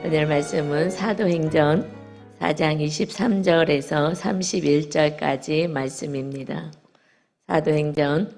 오늘 말씀은 사도행전 4장 23절에서 31절까지 말씀입니다. 사도행전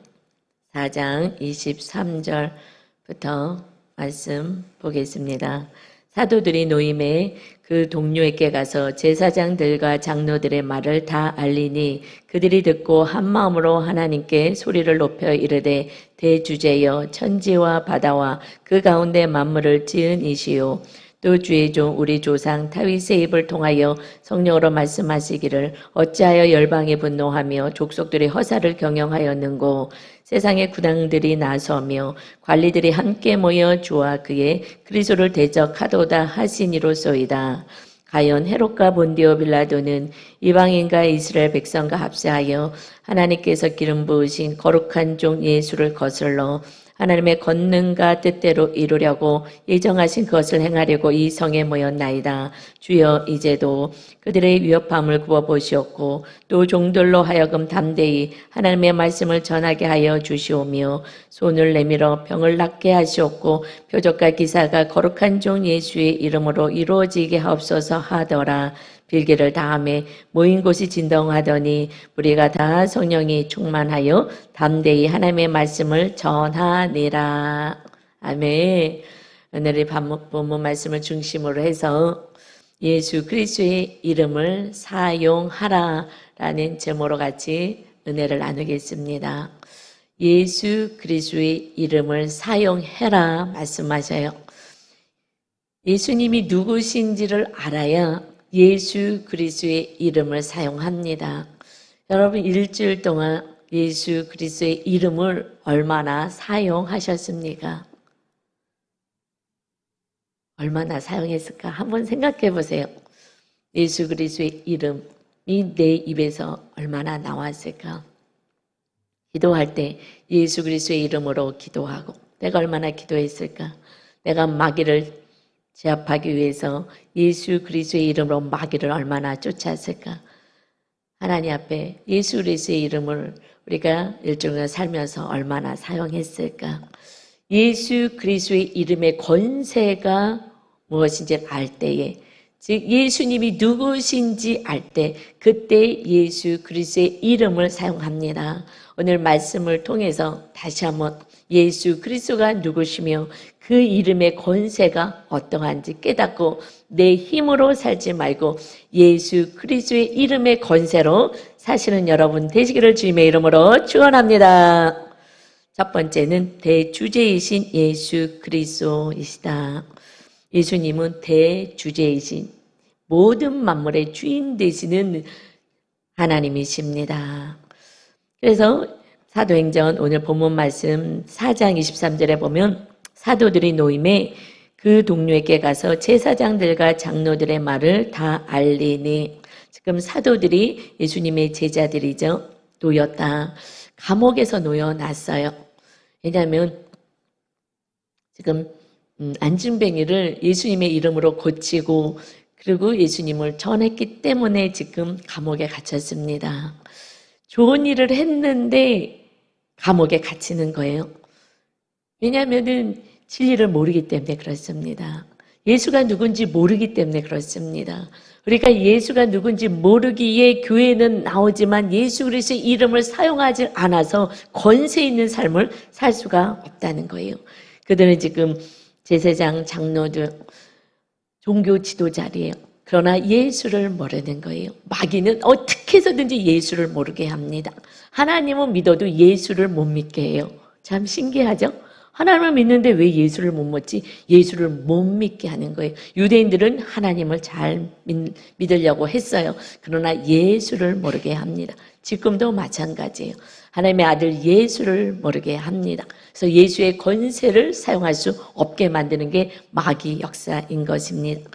4장 23절부터 말씀 보겠습니다. 사도들이 노임에 그 동료에게 가서 제사장들과 장로들의 말을 다 알리니 그들이 듣고 한 마음으로 하나님께 소리를 높여 이르되 대주제여 천지와 바다와 그 가운데 만물을 지은 이시요 또 주의 종 우리 조상 다윗의 입을 통하여 성령으로 말씀하시기를 어찌하여 열방이 분노하며 족속들이 허사를 경영하였는고 세상의 구당들이 나서며 관리들이 함께 모여 주와 그의 그리스도를 대적하도다 하시니로소이다. 가연 헤롯과 본디오 빌라도는 이방인과 이스라엘 백성과 합세하여 하나님께서 기름 부으신 거룩한 종 예수를 거슬러 하나님의 권능과 뜻대로 이루려고 예정하신 것을 행하려고 이 성에 모였나이다. 주여 이제도 그들의 위협함을 구워보시옵고 또 종들로 하여금 담대히 하나님의 말씀을 전하게 하여 주시오며 손을 내밀어 병을 낫게 하시옵고 표적과 기사가 거룩한 종 예수의 이름으로 이루어지게 하옵소서 하더라. 빌기를 다음에 모인 곳이 진동하더니 우리가 다 성령이 충만하여 담대히 하나님의 말씀을 전하니라. 아멘. 오늘의 본문 말씀을 중심으로 해서 예수 그리스도의 이름을 사용하라라는 제목으로 같이 은혜를 나누겠습니다. 예수 그리스도의 이름을 사용해라 말씀하셔요. 예수님이 누구신지를 알아야 예수 그리스도의 이름을 사용합니다. 여러분 일주일 동안 예수 그리스도의 이름을 얼마나 사용하셨습니까? 얼마나 사용했을까? 한번 생각해 보세요. 예수 그리스도의 이름이 내 입에서 얼마나 나왔을까? 기도할 때 예수 그리스도의 이름으로 기도하고 내가 얼마나 기도했을까? 내가 마귀를 제압하기 위해서 예수 그리스도의 이름으로 마귀를 얼마나 쫓았을까? 하나님 앞에 예수 그리스도의 이름을 우리가 일주일간 살면서 얼마나 사용했을까? 예수 그리스도의 이름의 권세가 무엇인지 알 때에, 즉 예수님이 누구신지 알 때 그때 예수 그리스도의 이름을 사용합니다. 오늘 말씀을 통해서 다시 한번 예수 그리스도가 누구시며 그 이름의 권세가 어떠한지 깨닫고 내 힘으로 살지 말고 예수 그리스도의 이름의 권세로 사시는 여러분 되시기를 주님의 이름으로 축원합니다. 첫 번째는 대주제이신 예수 그리스도이시다. 예수님은 대주제이신 모든 만물의 주인 되시는 하나님이십니다. 그래서 사도행전 오늘 본문 말씀 4장 23절에 보면 사도들이 노임에 그 동료에게 가서 제사장들과 장로들의 말을 다 알리니, 지금 사도들이 예수님의 제자들이죠. 놓였다. 감옥에서 놓여놨어요. 왜냐하면 지금 안진뱅이를 예수님의 이름으로 고치고 그리고 예수님을 전했기 때문에 지금 감옥에 갇혔습니다. 좋은 일을 했는데 감옥에 갇히는 거예요. 왜냐하면 진리를 모르기 때문에 그렇습니다. 예수가 누군지 모르기 때문에 그렇습니다. 우리가 예수가 누군지 모르기에 교회는 나오지만 예수 그리스도의 이름을 사용하지 않아서 권세 있는 삶을 살 수가 없다는 거예요. 그들은 지금 제사장, 장로들, 종교 지도자리예요. 그러나 예수를 모르는 거예요. 마귀는 어떻게 해서든지 예수를 모르게 합니다. 하나님은 믿어도 예수를 못 믿게 해요. 참 신기하죠? 하나님을 믿는데 왜 예수를 못 믿지? 예수를 못 믿게 하는 거예요. 유대인들은 하나님을 잘 믿으려고 했어요. 그러나 예수를 모르게 합니다. 지금도 마찬가지예요. 하나님의 아들 예수를 모르게 합니다. 그래서 예수의 권세를 사용할 수 없게 만드는 게 마귀 역사인 것입니다.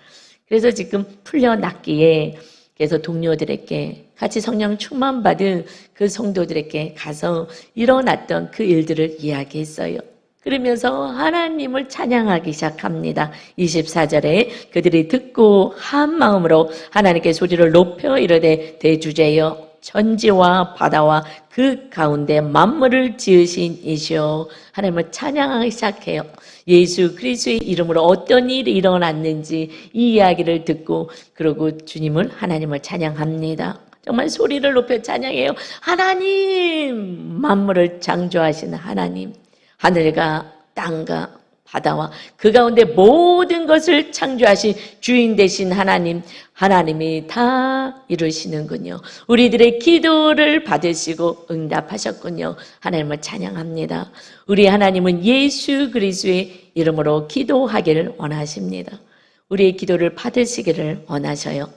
그래서 지금 풀려났기에 그래서 동료들에게 같이 성령 충만받은 그 성도들에게 가서 일어났던 그 일들을 이야기했어요. 그러면서 하나님을 찬양하기 시작합니다. 24절에 그들이 듣고 한 마음으로 하나님께 소리를 높여 이르되 대주제여 천지와 바다와 그 가운데 만물을 지으신 이시오. 하나님을 찬양하기 시작해요. 예수 그리스도의 이름으로 어떤 일이 일어났는지 이 이야기를 듣고 그러고 주님을 하나님을 찬양합니다. 정말 소리를 높여 찬양해요. 하나님, 만물을 창조하신 하나님, 하늘과 땅과 바다와 그 가운데 모든 것을 창조하신 주인 되신 하나님, 하나님이 다 이루시는군요. 우리들의 기도를 받으시고 응답하셨군요. 하나님을 찬양합니다. 우리 하나님은 예수 그리스도의 이름으로 기도하기를 원하십니다. 우리의 기도를 받으시기를 원하셔요.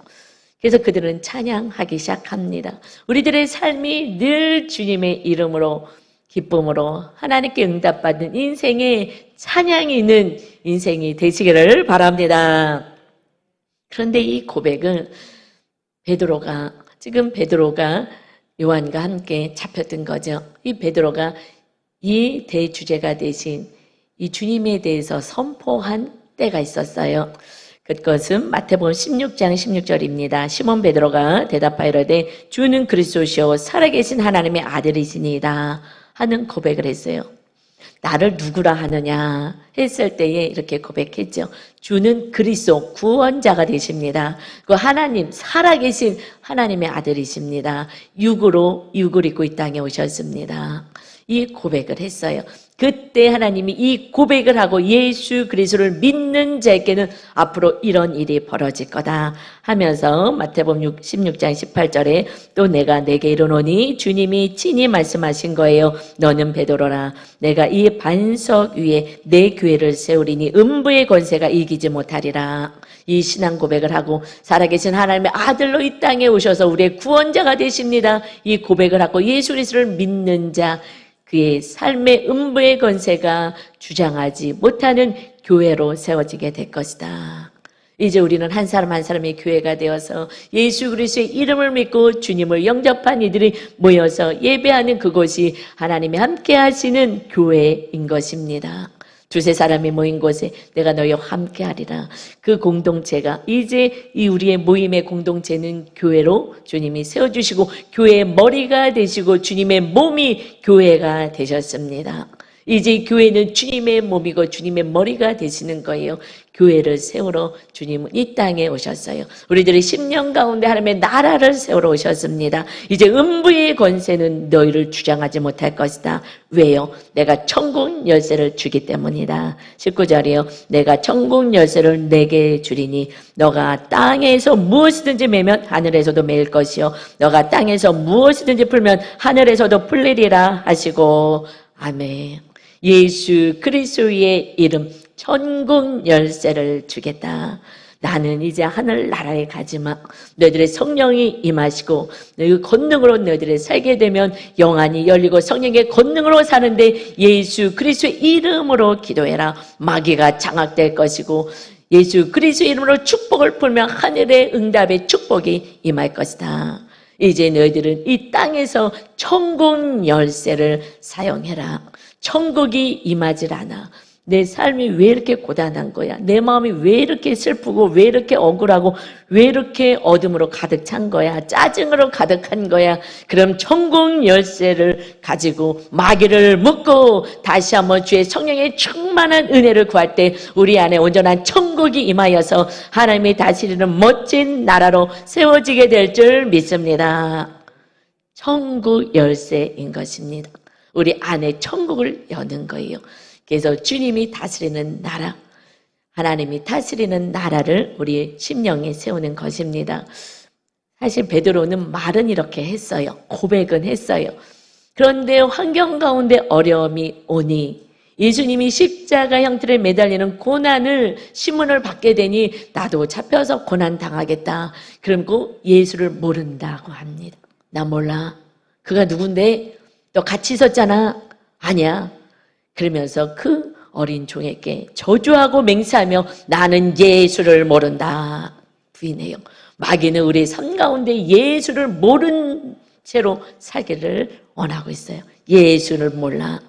그래서 그들은 찬양하기 시작합니다. 우리들의 삶이 늘 주님의 이름으로 기쁨으로 하나님께 응답받는 인생의 찬양이 있는 인생이 되시기를 바랍니다. 그런데 이 고백은 지금 베드로가 요한과 함께 잡혔던 거죠. 이 베드로가 이 대주제가 되신 이 주님에 대해서 선포한 때가 있었어요. 그것은 마태복음 16장 16절입니다. 시몬 베드로가 대답하여 이르되 주는 그리스도시요 살아계신 하나님의 아들이시니이다 하는 고백을 했어요. 나를 누구라 하느냐 했을 때에 이렇게 고백했죠. 주는 그리스도 구원자가 되십니다. 그 하나님, 살아계신 하나님의 아들이십니다. 육을 입고 이 땅에 오셨습니다. 이 고백을 했어요. 그때 하나님이 이 고백을 하고 예수 그리스도를 믿는 자에게는 앞으로 이런 일이 벌어질 거다 하면서 마태복음 16장 18절에 또 내가 내게 이르노니 주님이 친히 말씀하신 거예요. 너는 베드로라. 내가 이 반석 위에 내 교회를 세우리니 음부의 권세가 이기지 못하리라. 이 신앙 고백을 하고 살아계신 하나님의 아들로 이 땅에 오셔서 우리의 구원자가 되십니다. 이 고백을 하고 예수 그리스도를 믿는 자, 그의 삶의 음부의 권세가 주장하지 못하는 교회로 세워지게 될 것이다. 이제 우리는 한 사람 한 사람의 교회가 되어서 예수 그리스도의 이름을 믿고 주님을 영접한 이들이 모여서 예배하는 그곳이 하나님이 함께 하시는 교회인 것입니다. 두세 사람이 모인 곳에 내가 너희와 함께 하리라. 그 공동체가 이제 이 우리의 모임의 공동체는 교회로 주님이 세워주시고 교회의 머리가 되시고 주님의 몸이 교회가 되셨습니다. 이제 교회는 주님의 몸이고 주님의 머리가 되시는 거예요. 교회를 세우러 주님은 이 땅에 오셨어요. 우리들의 10년 가운데 하나님의 나라를 세우러 오셨습니다. 이제 음부의 권세는 너희를 주장하지 못할 것이다. 왜요? 내가 천국 열쇠를 주기 때문이다. 19절이요. 내가 천국 열쇠를 내게 주리니 너가 땅에서 무엇이든지 매면 하늘에서도 매일 것이요 너가 땅에서 무엇이든지 풀면 하늘에서도 풀리리라 하시고 아멘. 예수 그리스도의 이름 천국 열쇠를 주겠다. 나는 이제 하늘나라에 가지마. 너희들의 성령이 임하시고 너희 권능으로 너희들이 살게 되면 영안이 열리고 성령의 권능으로 사는데 예수 그리스도의 이름으로 기도해라. 마귀가 장악될 것이고 예수 그리스도의 이름으로 축복을 풀면 하늘의 응답의 축복이 임할 것이다. 이제 너희들은 이 땅에서 천국 열쇠를 사용해라. 천국이 임하질 않아. 내 삶이 왜 이렇게 고단한 거야? 내 마음이 왜 이렇게 슬프고 왜 이렇게 억울하고 왜 이렇게 어둠으로 가득 찬 거야? 짜증으로 가득한 거야? 그럼 천국 열쇠를 가지고 마귀를 묶고 다시 한번 주의 성령의 충만한 은혜를 구할 때 우리 안에 온전한 천국이 임하여서 하나님이 다스리는 멋진 나라로 세워지게 될 줄 믿습니다. 천국 열쇠인 것입니다. 우리 안에 천국을 여는 거예요. 그래서 주님이 다스리는 나라, 하나님이 다스리는 나라를 우리 심령에 세우는 것입니다. 사실 베드로는 말은 이렇게 했어요. 고백은 했어요. 그런데 환경 가운데 어려움이 오니 예수님이 십자가 형태를 매달리는 고난을 시문을 받게 되니 나도 잡혀서 고난 당하겠다. 그리고 예수를 모른다고 합니다. 나 몰라. 그가 누군데? 너 같이 있었잖아. 아니야. 그러면서 그 어린 종에게 저주하고 맹세하며 나는 예수를 모른다. 부인해요. 마귀는 우리 삶 가운데 예수를 모른 채로 살기를 원하고 있어요. 예수를 몰라.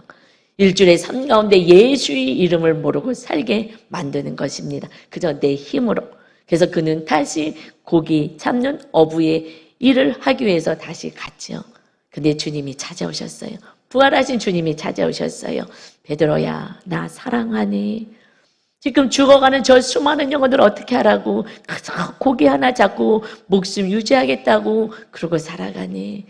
일주일의 삶 가운데 예수의 이름을 모르고 살게 만드는 것입니다. 그저 내 힘으로. 그래서 그는 다시 고기 잡는 어부의 일을 하기 위해서 다시 갔죠. 근데 주님이 찾아오셨어요. 부활하신 주님이 찾아오셨어요. 베드로야, 나 사랑하니? 지금 죽어가는 저 수많은 영혼들 어떻게 하라고? 고기 하나 잡고 목숨 유지하겠다고 그러고 살아가니?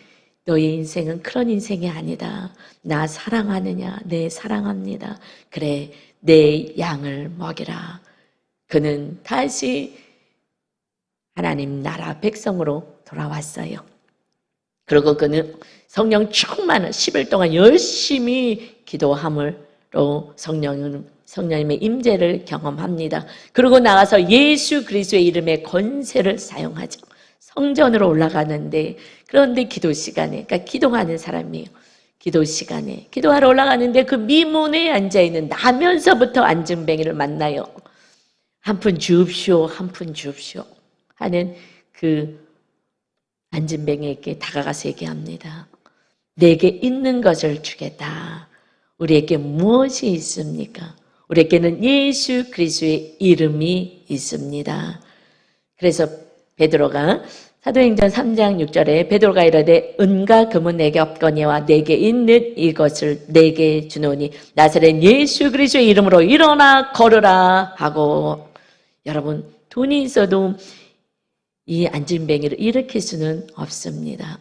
너의 인생은 그런 인생이 아니다. 나 사랑하느냐? 네, 사랑합니다. 그래, 내 양을 먹이라. 그는 다시 하나님 나라 백성으로 돌아왔어요. 그리고 그는 성령 충만한 10일 동안 열심히 기도함으로 성령님의 임재를 경험합니다. 그리고 나가서 예수 그리스도의 이름의 권세를 사용하죠. 성전으로 올라가는데, 그런데 기도 시간에, 그러니까 기도하는 사람이에요. 기도 시간에 기도하러 올라가는데 그 미문에 앉아있는 나면서부터 안진뱅이를 만나요. 한 푼 주옵시오, 한 푼 주옵시오 하는 그 안진뱅이에게 다가가서 얘기합니다. 내게 있는 것을 주겠다. 우리에게 무엇이 있습니까? 우리에게는 예수 그리스도의 이름이 있습니다. 그래서 베드로가 사도행전 3장 6절에 베드로가 이르되 은과 금은 내게 없거니와 내게 있는 이것을 내게 주노니 나사렛 예수 그리스도의 이름으로 일어나 걸으라 하고. 여러분, 돈이 있어도 이 안진뱅이를 일으킬 수는 없습니다.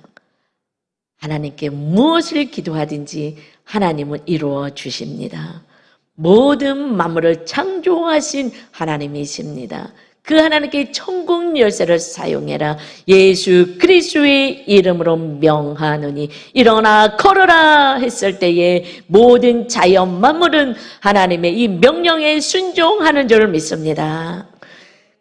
하나님께 무엇을 기도하든지 하나님은 이루어 주십니다. 모든 만물을 창조하신 하나님이십니다. 그 하나님께 천국 열쇠를 사용해라. 예수 그리스도의 이름으로 명하노니 일어나 걸어라 했을 때에 모든 자연 만물은 하나님의 이 명령에 순종하는 줄 믿습니다.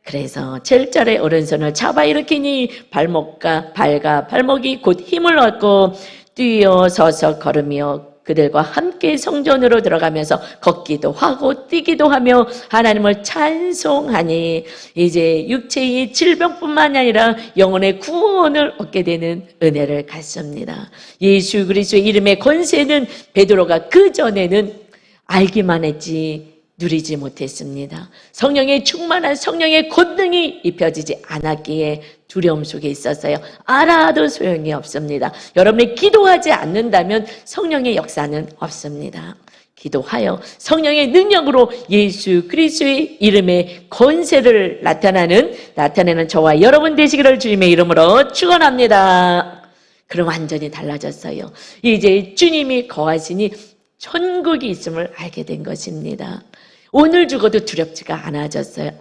그래서 7절에 오른손을 잡아 일으키니 발과 발목이 곧 힘을 얻고 뛰어 서서 걸으며 그들과 함께 성전으로 들어가면서 걷기도 하고 뛰기도 하며 하나님을 찬송하니 이제 육체의 질병뿐만 아니라 영혼의 구원을 얻게 되는 은혜를 갖습니다. 예수 그리스도의 이름의 권세는 베드로가 그 전에는 알기만 했지 누리지 못했습니다. 성령의 충만한 성령의 권능이 입혀지지 않았기에 두려움 속에 있었어요. 알아도 소용이 없습니다. 여러분이 기도하지 않는다면 성령의 역사는 없습니다. 기도하여 성령의 능력으로 예수 그리스도의 이름의 권세를 나타내는 저와 여러분 되시기를 주님의 이름으로 축원합니다. 그럼 완전히 달라졌어요. 이제 주님이 거하시니 천국이 있음을 알게 된 것입니다. 오늘 죽어도 두렵지가 않아졌어요.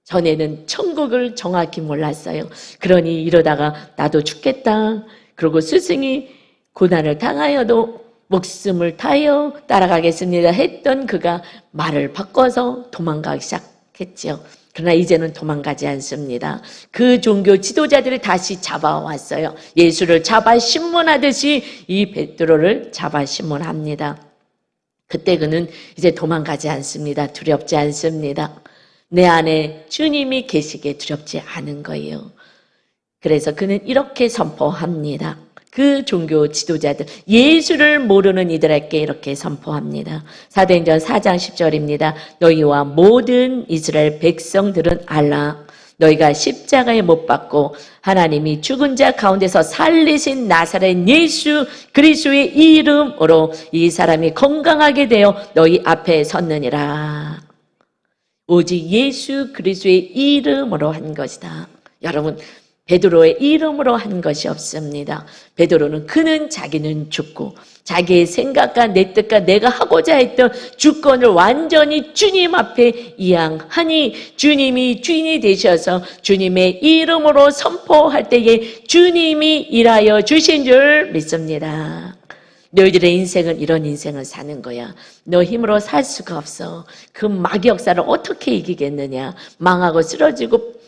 전에는 천국을 정확히 몰랐어요. 그러니 이러다가 나도 죽겠다. 그리고 스승이 고난을 당하여도 목숨을 다하여 따라가겠습니다 했던 그가 말을 바꿔서 도망가기 시작했죠. 그러나 이제는 도망가지 않습니다. 그 종교 지도자들이 다시 잡아왔어요. 예수를 잡아 신문하듯이 이 베드로를 잡아 신문합니다. 그때 그는 이제 도망가지 않습니다. 두렵지 않습니다. 내 안에 주님이 계시기에 두렵지 않은 거예요. 그래서 그는 이렇게 선포합니다. 그 종교 지도자들, 예수를 모르는 이들에게 이렇게 선포합니다. 사도행전 4장 10절입니다. 너희와 모든 이스라엘 백성들은 알라. 너희가 십자가에 못 박고 하나님이 죽은 자 가운데서 살리신 나사렛 예수 그리스도의 이름으로 이 사람이 건강하게 되어 너희 앞에 섰느니라. 오직 예수 그리스도의 이름으로 한 것이다. 여러분, 베드로의 이름으로 한 것이 없습니다. 베드로는 자기는 죽고 자기의 생각과 내 뜻과 내가 하고자 했던 주권을 완전히 주님 앞에 이양하니 주님이 주인이 되셔서 주님의 이름으로 선포할 때에 주님이 일하여 주신 줄 믿습니다. 너희들의 인생은 이런 인생을 사는 거야. 너 힘으로 살 수가 없어. 그 마귀 역사를 어떻게 이기겠느냐. 망하고 쓰러지고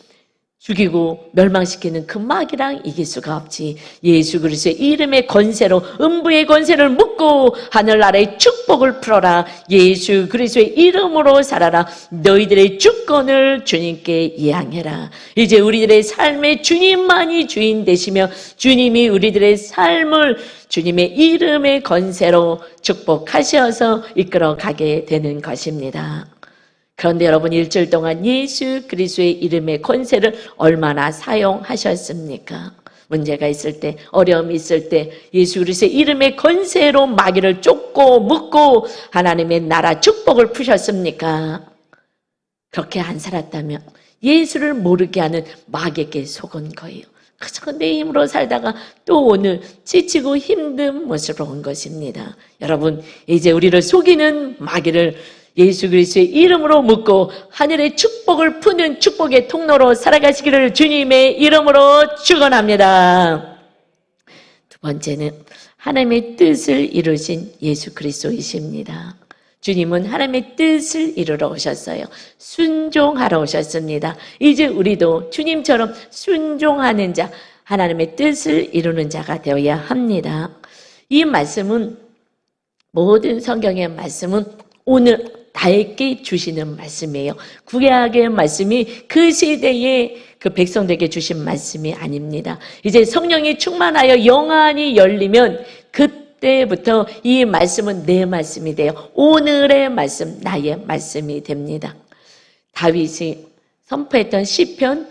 죽이고 멸망시키는 그 마귀랑 이길 수가 없지. 예수 그리스도의 이름의 권세로 음부의 권세를 묶고 하늘나라의 축복을 풀어라. 예수 그리스도의 이름으로 살아라. 너희들의 주권을 주님께 이양해라. 이제 우리들의 삶에 주님만이 주인 되시며 주님이 우리들의 삶을 주님의 이름의 권세로 축복하셔서 이끌어가게 되는 것입니다. 그런데 여러분, 일주일 동안 예수 그리스도의 이름의 권세를 얼마나 사용하셨습니까? 문제가 있을 때, 어려움이 있을 때 예수 그리스도의 이름의 권세로 마귀를 쫓고 묶고 하나님의 나라 축복을 푸셨습니까? 그렇게 안 살았다면 예수를 모르게 하는 마귀에게 속은 거예요. 그저 내 힘으로 살다가 또 오늘 지치고 힘든 모습으로 온 것입니다. 여러분, 이제 우리를 속이는 마귀를 예수 그리스도의 이름으로 묶고 하늘의 축복을 푸는 축복의 통로로 살아가시기를 주님의 이름으로 축원합니다. 두 번째는 하나님의 뜻을 이루신 예수 그리스도이십니다. 주님은 하나님의 뜻을 이루러 오셨어요. 순종하러 오셨습니다. 이제 우리도 주님처럼 순종하는 자, 하나님의 뜻을 이루는 자가 되어야 합니다. 이 말씀은, 모든 성경의 말씀은 오늘 나에게 주시는 말씀이에요. 구약의 말씀이 그 시대에 그 백성들에게 주신 말씀이 아닙니다. 이제 성령이 충만하여 영안이 열리면 그때부터 이 말씀은 내 말씀이 돼요. 오늘의 말씀, 나의 말씀이 됩니다. 다윗이 선포했던 시편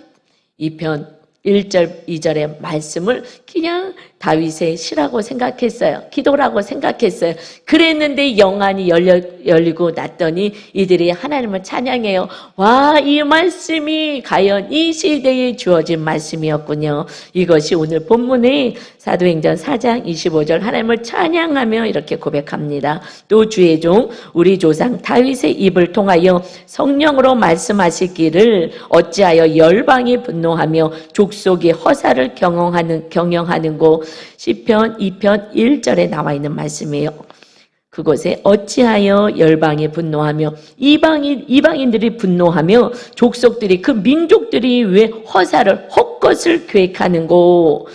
2편 1절, 2절의 말씀을 그냥 다윗의 시라고 생각했어요. 기도라고 생각했어요. 그랬는데 영안이 열리고 났더니 이들이 하나님을 찬양해요. 와, 이 말씀이 과연 이 시대에 주어진 말씀이었군요. 이것이 오늘 본문의 사도행전 4장 25절 하나님을 찬양하며 이렇게 고백합니다. 또 주의 종 우리 조상 다윗의 입을 통하여 성령으로 말씀하시기를 어찌하여 열방이 분노하며 족속이 허사를 경영하는고 시편 2편 1절에 나와 있는 말씀이에요. 그곳에 어찌하여 열방이 분노하며 이방인들이 분노하며 족속들이 그 민족들이 왜 허사를 헛것을 계획하는고.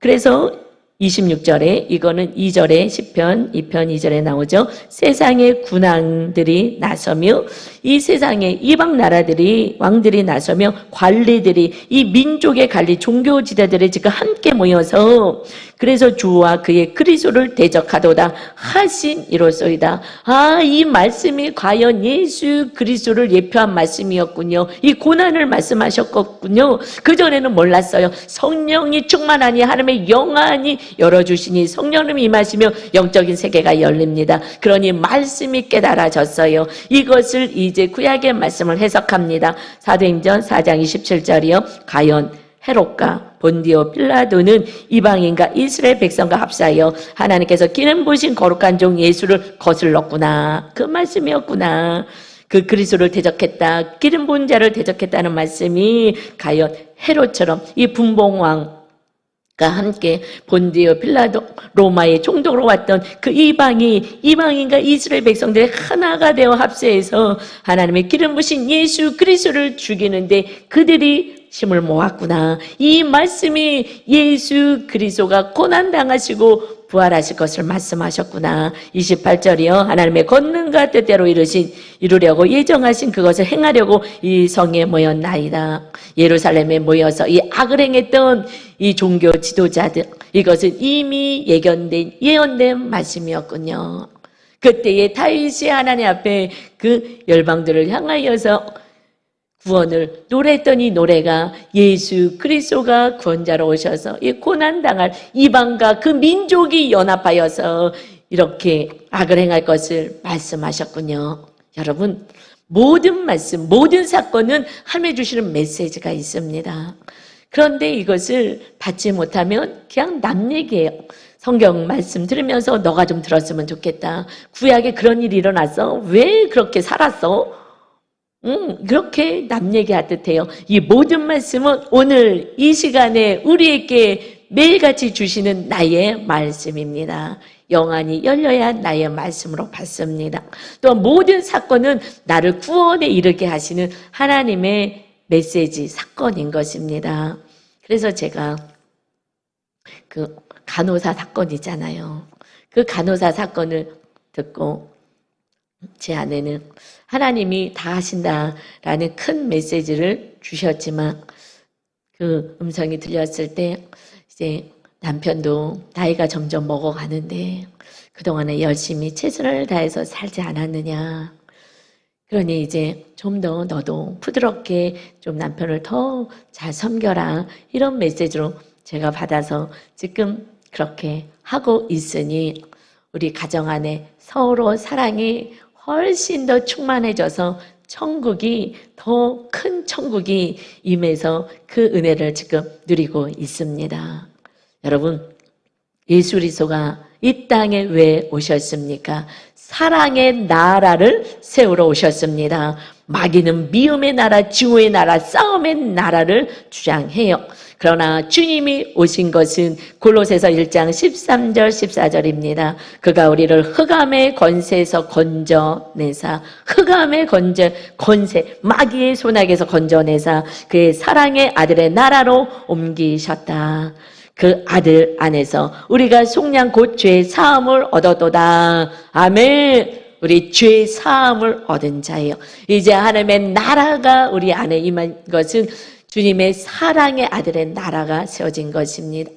그래서 26절에 이거는 2절에 시편 2편 2절에 나오죠. 세상의 군왕들이 나서며 이 세상의 이방 나라들이 왕들이 나서며 관리들이 이 민족의 관리 종교 지도자들이 지금 함께 모여서 그래서 주와 그의 그리스도를 대적하도다 하신 이로소이다. 아, 이 말씀이 과연 예수 그리스도를 예표한 말씀이었군요. 이 고난을 말씀하셨군요. 그전에는 몰랐어요. 성령이 충만하니 하나님의 영안이 열어주시니 성령님이 임하시며 영적인 세계가 열립니다. 그러니 말씀이 깨달아졌어요. 이것을 이제 구약의 말씀을 해석합니다. 사도행전 4장 27절이요. 과연 헤롯과 본디오 빌라도는 이방인과 이스라엘 백성과 합사하여 하나님께서 기름 부으신 거룩한 종 예수를 거슬렀구나. 그 말씀이었구나. 그 그리스도를 대적했다. 기름 부은 자를 대적했다는 말씀이 과연 헤롯처럼 이 분봉왕 가 함께 본디오 빌라도 로마의 총독으로 왔던 그 이방인과 이스라엘 백성들의 하나가 되어 합세해서 하나님의 기름 부으신 예수 그리스도를 죽이는데 그들이 힘을 모았구나. 이 말씀이 예수 그리스도가 고난당하시고 부활하실 것을 말씀하셨구나. 28절이요. 하나님의 권능과 뜻대로 이루려고 예정하신 그것을 행하려고 이 성에 모였나이다. 예루살렘에 모여서 이 악을 행했던 이 종교 지도자들, 이것은 이미 예언된 말씀이었군요. 그때의 다윗이 하나님 앞에 그 열방들을 향하여서 구원을 노래했던 이 노래가 예수 그리스도가 구원자로 오셔서 이 고난당할 이방과 그 민족이 연합하여서 이렇게 악을 행할 것을 말씀하셨군요. 여러분, 모든 말씀, 모든 사건은 하나님이 주시는 메시지가 있습니다. 그런데 이것을 받지 못하면 그냥 남 얘기예요. 성경 말씀 들으면서 너가 좀 들었으면 좋겠다. 구약에 그런 일이 일어났어? 왜 그렇게 살았어? 그렇게 남 얘기하듯 해요. 이 모든 말씀은 오늘 이 시간에 우리에게 매일같이 주시는 나의 말씀입니다. 영안이 열려야 나의 말씀으로 받습니다. 또 모든 사건은 나를 구원에 이르게 하시는 하나님의 메시지, 사건인 것입니다. 그래서 제가 그 간호사 사건 있잖아요. 그 간호사 사건을 듣고 제 아내는 하나님이 다 하신다라는 큰 메시지를 주셨지만 그 음성이 들렸을 때 이제 남편도 나이가 점점 먹어가는데 그동안에 열심히 최선을 다해서 살지 않았느냐. 그러니 이제 좀 더 너도 부드럽게 좀 남편을 더 잘 섬겨라. 이런 메시지로 제가 받아서 지금 그렇게 하고 있으니 우리 가정 안에 서로 사랑이 훨씬 더 충만해져서 천국이 더 큰 천국이 임해서 그 은혜를 지금 누리고 있습니다. 여러분, 예수 그리스도가 이 땅에 왜 오셨습니까? 사랑의 나라를 세우러 오셨습니다. 마귀는 미움의 나라, 증오의 나라, 싸움의 나라를 주장해요. 그러나 주님이 오신 것은 골로새서 1장 13절 14절입니다. 그가 우리를 흑암의 권세에서 건져내사, 흑암의 권세, 마귀의 손아귀에서 건져내사 그의 사랑의 아들의 나라로 옮기셨다. 그 아들 안에서 우리가 속량 곧 죄의 사함을 얻었도다. 아멘. 우리 죄의 사함을 얻은 자예요. 이제 하나님의 나라가 우리 안에 임한 것은 주님의 사랑의 아들의 나라가 세워진 것입니다.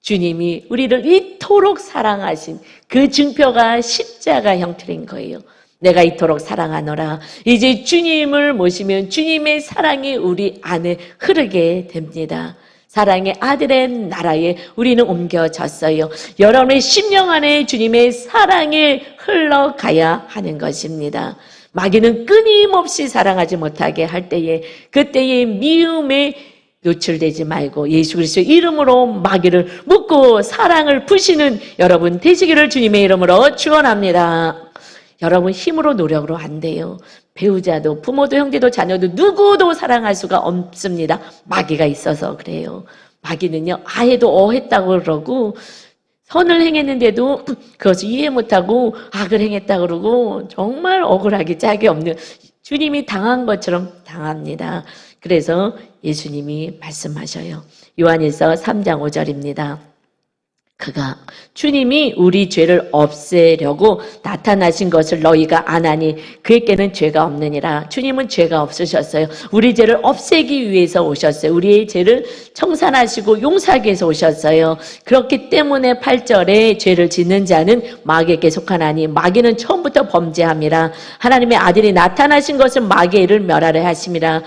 주님이 우리를 이토록 사랑하신 그 증표가 십자가 형틀인 거예요. 내가 이토록 사랑하노라. 이제 주님을 모시면 주님의 사랑이 우리 안에 흐르게 됩니다. 사랑의 아들의 나라에 우리는 옮겨졌어요. 여러분의 심령 안에 주님의 사랑이 흘러가야 하는 것입니다. 마귀는 끊임없이 사랑하지 못하게 할 때에 그때의 미움에 노출되지 말고 예수 그리스도 이름으로 마귀를 묶고 사랑을 푸시는 여러분 되시기를 주님의 이름으로 축원합니다. 여러분 힘으로 노력으로 안 돼요. 배우자도 부모도 형제도 자녀도 누구도 사랑할 수가 없습니다. 마귀가 있어서 그래요. 마귀는요 아해도 어했다고 그러고 선을 행했는데도 그것을 이해 못하고 악을 행했다고 그러고 정말 억울하기 짝이 없는 주님이 당한 것처럼 당합니다. 그래서 예수님이 말씀하셔요. 요한일서 3장 5절입니다. 그가 주님이 우리 죄를 없애려고 나타나신 것을 너희가 아나니 그에게는 죄가 없느니라. 주님은 죄가 없으셨어요. 우리 죄를 없애기 위해서 오셨어요. 우리의 죄를 청산하시고 용서하기 위해서 오셨어요. 그렇기 때문에 8절에 죄를 짓는 자는 마귀에게 속하나니 마귀는 처음부터 범죄함이라. 하나님의 아들이 나타나신 것은 마귀의 일을 멸하려 하심이라.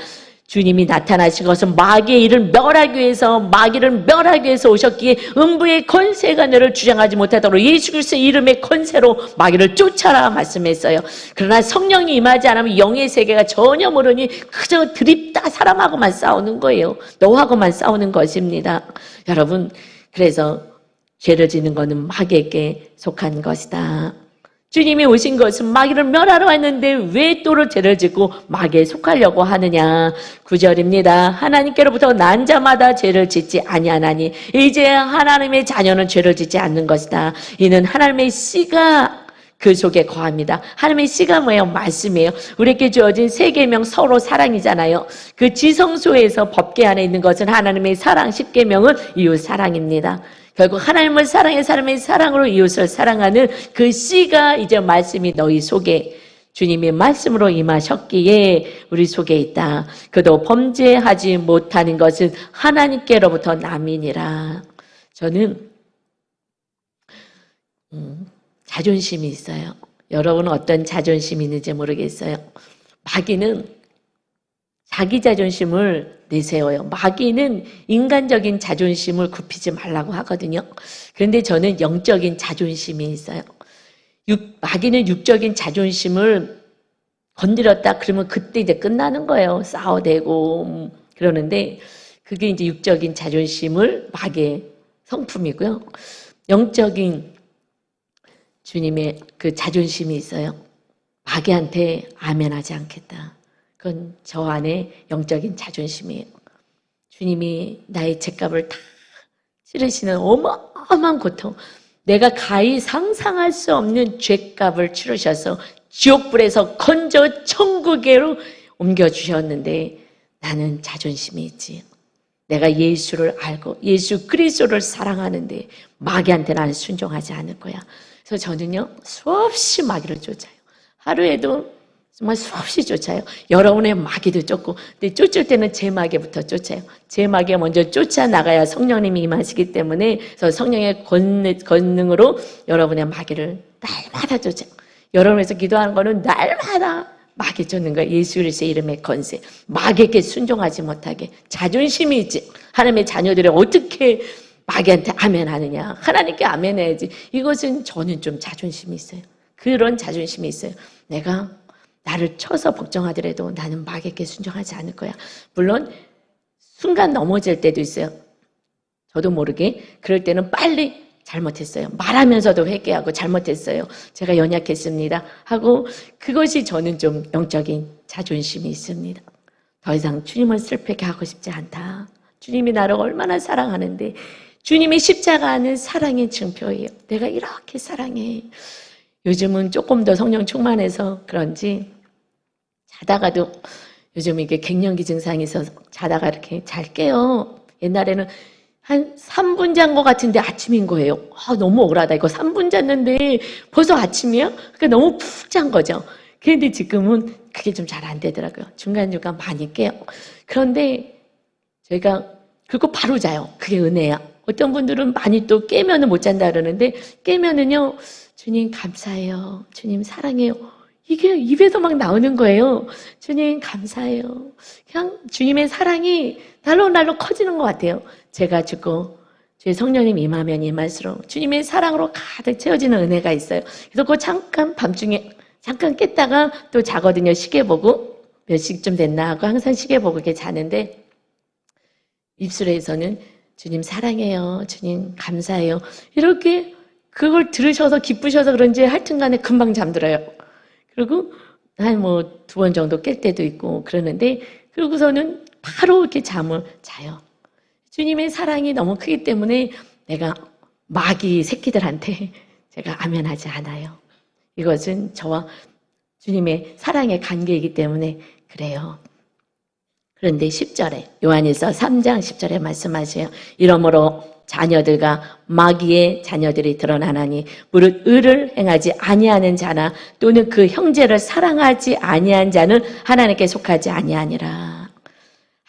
주님이 나타나신 것은 마귀의 일을 멸하기 위해서 마귀를 멸하기 위해서 오셨기에 음부의 권세가 너를 주장하지 못하도록 예수 그리스도의 이름의 권세로 마귀를 쫓아라 말씀했어요. 그러나 성령이 임하지 않으면 영의 세계가 전혀 모르니 그저 드립다 사람하고만 싸우는 거예요. 너하고만 싸우는 것입니다. 여러분 그래서 죄를 짓는 것은 마귀에게 속한 것이다. 주님이 오신 것은 마귀를 멸하러 왔는데 왜 또를 죄를 짓고 마귀에 속하려고 하느냐. 9절입니다. 하나님께로부터 난 자마다 죄를 짓지 아니하나니 이제 하나님의 자녀는 죄를 짓지 않는 것이다. 이는 하나님의 씨가 그 속에 거합니다. 하나님의 씨가 뭐예요? 말씀이에요. 우리에게 주어진 세 계명 서로 사랑이잖아요. 그 지성소에서 법계 안에 있는 것은 하나님의 사랑, 10계명은 이웃 사랑입니다. 결국 하나님을 사랑해 사람의 사랑으로 이웃을 사랑하는 그 씨가 이제 말씀이 너희 속에 주님의 말씀으로 임하셨기에 우리 속에 있다. 그도 범죄하지 못하는 것은 하나님께로부터 남이니라. 저는 자존심이 있어요. 여러분은 어떤 자존심이 있는지 모르겠어요. 마귀는 자기 자존심을 내세워요. 마귀는 인간적인 자존심을 굽히지 말라고 하거든요. 그런데 저는 영적인 자존심이 있어요. 마귀는 육적인 자존심을 건드렸다 그러면 그때 이제 끝나는 거예요. 싸워대고 그러는데 그게 이제 육적인 자존심을 마귀의 성품이고요. 영적인 주님의 그 자존심이 있어요. 마귀한테 아멘하지 않겠다. 그건 저 안에 영적인 자존심이에요. 주님이 나의 죄값을 다 치르시는 어마어마한 고통, 내가 가히 상상할 수 없는 죄값을 치르셔서 지옥불에서 건져 천국으로 옮겨주셨는데 나는 자존심이 있지. 내가 예수를 알고 예수 그리스도를 사랑하는데 마귀한테 나는 순종하지 않을 거야. 그래서 저는요 수없이 마귀를 쫓아요. 하루에도 정말 수없이 쫓아요. 여러분의 마귀도 쫓고, 근데 쫓을 때는 제 마귀부터 쫓아요. 제 마귀가 먼저 쫓아나가야 성령님이 임하시기 때문에, 그래서 성령의 권능으로 여러분의 마귀를 날마다 쫓아요. 여러분에서 기도하는 거는 날마다 마귀 쫓는 거예요. 예수 그리스도의 이름의 권세. 마귀에게 순종하지 못하게. 자존심이 있지. 하나님의 자녀들이 어떻게 마귀한테 아멘 하느냐. 하나님께 아멘 해야지. 이것은 저는 좀 자존심이 있어요. 그런 자존심이 있어요. 내가 나를 쳐서 복종하더라도 나는 마귀에게 순종하지 않을 거야. 물론 순간 넘어질 때도 있어요. 저도 모르게. 그럴 때는 빨리 잘못했어요. 말하면서도 회개하고 잘못했어요. 제가 연약했습니다. 하고 그것이 저는 좀 영적인 자존심이 있습니다. 더 이상 주님을 슬프게 하고 싶지 않다. 주님이 나를 얼마나 사랑하는데 주님의 십자가는 사랑의 증표예요. 내가 이렇게 사랑해. 요즘은 조금 더 성령 충만해서 그런지 자다가도 요즘 이게 갱년기 증상이 있어서 자다가 이렇게 잘 깨요. 옛날에는 한 3분 잔 것 같은데 아침인 거예요. 너무 억울하다. 이거 3분 잤는데 벌써 아침이야? 그러니까 너무 푹 잔 거죠. 그런데 지금은 그게 좀 잘 안 되더라고요. 중간중간 많이 깨요. 그런데 저희가 그리고 바로 자요. 그게 은혜야. 어떤 분들은 많이 또 깨면은 못 잔다 그러는데 깨면은요. 주님 감사해요. 주님 사랑해요. 이게 입에서 막 나오는 거예요. 주님 감사해요. 그냥 주님의 사랑이 날로 커지는 것 같아요. 제가 죽고 주의 성령님 임하면 임할수록 주님의 사랑으로 가득 채워지는 은혜가 있어요. 그래서 그 잠깐 밤중에 잠깐 깼다가 또 자거든요. 시계 보고 몇 시쯤 됐나 하고 항상 시계 보고 이렇게 자는데 입술에서는 주님 사랑해요. 주님 감사해요. 이렇게 그걸 들으셔서 기쁘셔서 그런지 하여튼간에 금방 잠들어요. 그리고 한 뭐 2번 정도 깰 때도 있고 그러는데 그러고서는 바로 이렇게 잠을 자요. 주님의 사랑이 너무 크기 때문에 내가 마귀 새끼들한테 제가 아멘하지 않아요. 이것은 저와 주님의 사랑의 관계이기 때문에 그래요. 그런데 10절에 요한일서 3장 10절에 말씀하세요. 이러므로 자녀들과 마귀의 자녀들이 드러나나니 무릇 의를 행하지 아니하는 자나 또는 그 형제를 사랑하지 아니한 자는 하나님께 속하지 아니하니라.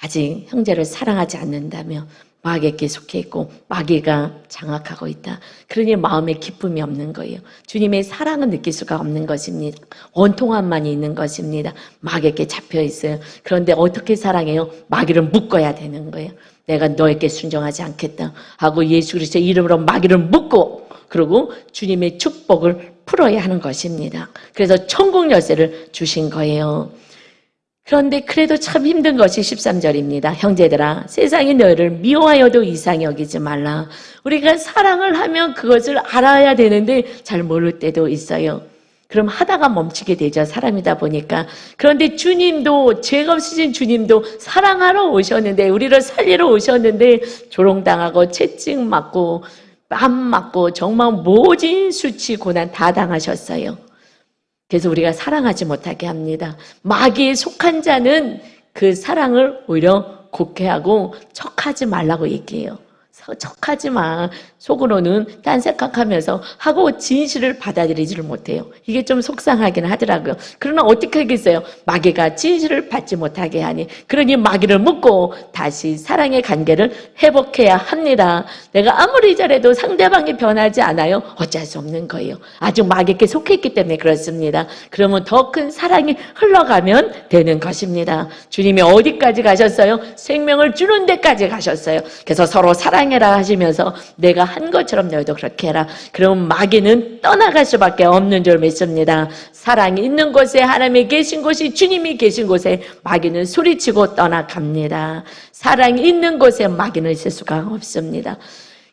아직 형제를 사랑하지 않는다며 마귀에게 속해 있고 마귀가 장악하고 있다. 그러니 마음에 기쁨이 없는 거예요. 주님의 사랑은 느낄 수가 없는 것입니다. 원통함만이 있는 것입니다. 마귀에게 잡혀 있어요. 그런데 어떻게 사랑해요? 마귀를 묶어야 되는 거예요. 내가 너에게 순종하지 않겠다 하고 예수 그리스도의 이름으로 마귀를 묶고 그리고 주님의 축복을 풀어야 하는 것입니다. 그래서 천국 열쇠를 주신 거예요. 그런데 그래도 참 힘든 것이 13절입니다. 형제들아 세상이 너희를 미워하여도 이상히 여기지 말라. 우리가 사랑을 하면 그것을 알아야 되는데 잘 모를 때도 있어요. 그럼 하다가 멈추게 되죠. 사람이다 보니까. 그런데 주님도 죄가 없으신 주님도 사랑하러 오셨는데 우리를 살리러 오셨는데 조롱당하고 채찍 맞고 뺨 맞고 정말 모진 수치 고난 다 당하셨어요. 그래서 우리가 사랑하지 못하게 합니다. 마귀에 속한 자는 그 사랑을 오히려 곡해하고 척하지 말라고 얘기해요. 척하지 마. 속으로는 딴 생각하면서 하고 진실을 받아들이지를 못해요. 이게 좀 속상하긴 하더라고요. 그러나 어떻게 하겠어요? 마귀가 진실을 받지 못하게 하니 그러니 마귀를 묶고 다시 사랑의 관계를 회복해야 합니다. 내가 아무리 잘해도 상대방이 변하지 않아요? 어쩔 수 없는 거예요. 아직 마귀에게 속해 있기 때문에 그렇습니다. 그러면 더 큰 사랑이 흘러가면 되는 것입니다. 주님이 어디까지 가셨어요? 생명을 주는 데까지 가셨어요. 그래서 서로 사랑해라 하시면서 내가 한 것처럼 너희도 그렇게 해라. 그럼 마귀는 떠나갈 수밖에 없는 줄 믿습니다. 사랑이 있는 곳에 하나님이 계신 곳이 주님이 계신 곳에 마귀는 소리치고 떠나갑니다. 사랑이 있는 곳에 마귀는 있을 수가 없습니다.